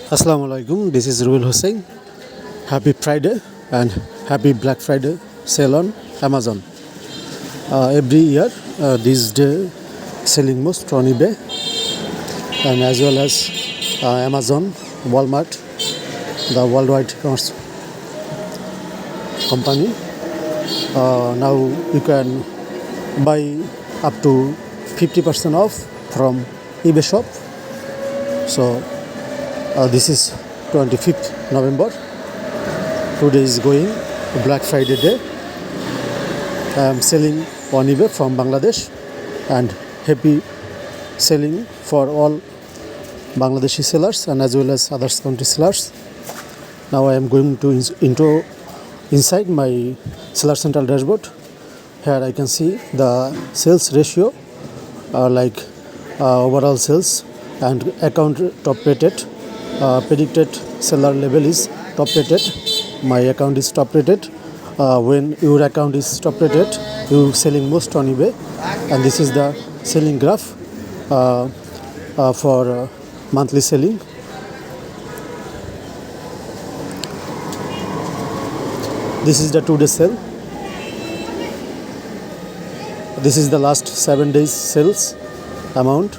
Assalamu alaikum. This is Rubel Hossain. Happy Friday and happy Black Friday sale on Amazon. Every year, this day selling most on eBay and as well as Amazon, Walmart, the worldwide commerce company. Now you can buy up to 50% off from eBay shop. So this is 25th November. Today is going Black Friday day. I am selling on eBay from Bangladesh and happy selling for all Bangladeshi sellers and as well as other country sellers. Now I am going to inside my seller central dashboard. Here I can see the sales ratio, like overall sales and account top rated. Predicted seller level is top rated. My account is top rated. When your account is top rated, you selling most on eBay, and this is the selling graph for monthly selling. This is the 2-day sale. This is the last 7 days sales amount.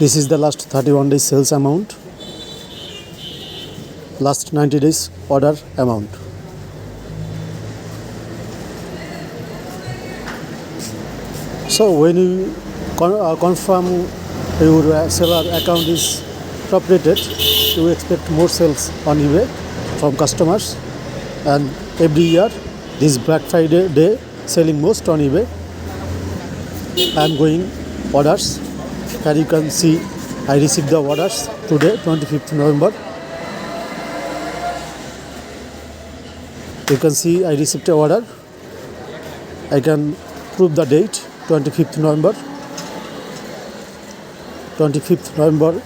This is the last 31 days sales amount. Last 90 days order amount. So when you confirm your seller account is top rated, you expect more sales on eBay from customers. And every year, this Black Friday day selling most on eBay. I am going orders. Here you can see I received the orders today, 25th November. You can see I received an order. I can prove the date, 25th November. 25th November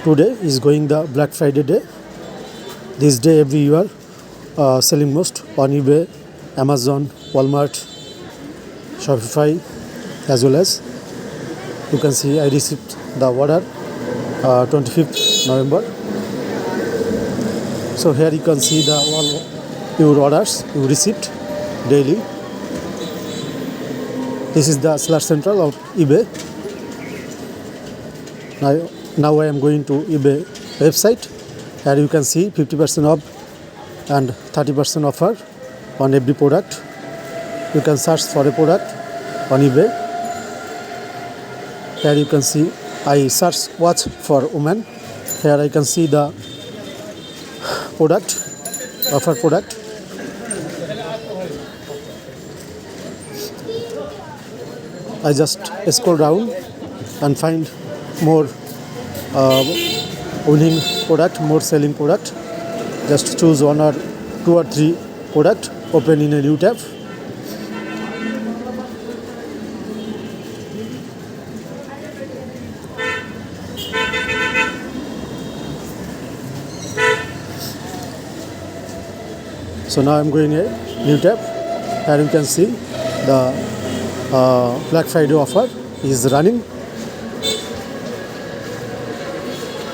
today is going the Black Friday day. This day every year selling most on eBay, Amazon, Walmart, Shopify, as well as you can see I received the order 25th November. So here you can see the all your orders you received daily. This is the seller central of eBay. Now I am going to eBay website. Here you can see 50% off and 30% offer on every product. You can search for a product on eBay. Here you can see I search watch for women. Here I can see the product, offer product. I just scroll down and find more winning product, more selling product. Just choose one or two or three product, open in a new tab. So now I'm going a new tab. Here you can see the Black Friday offer is running,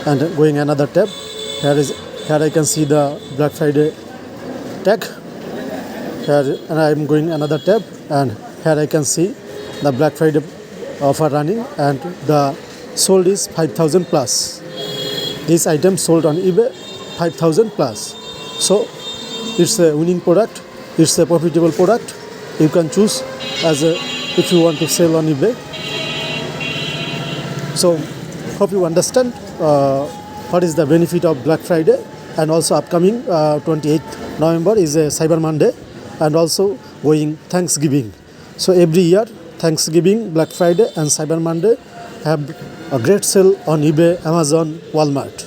and going another tab. Here I can see the Black Friday tag. Here and I am going another tab, and here I can see the Black Friday offer running, and the sold is 5,000 plus. This item sold on eBay 5,000 plus. So it's a winning product. It's a profitable product. You can choose as a if you want to sell on eBay. So hope you understand what is the benefit of Black Friday, and also upcoming 28th November is a Cyber Monday, and also going Thanksgiving. So every year Thanksgiving, Black Friday and Cyber Monday have a great sale on eBay, Amazon, Walmart.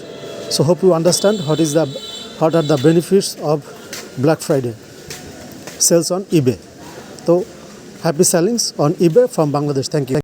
So hope you understand what are the benefits of Black Friday sales on eBay. So happy sellings on eBay from Bangladesh. Thank you.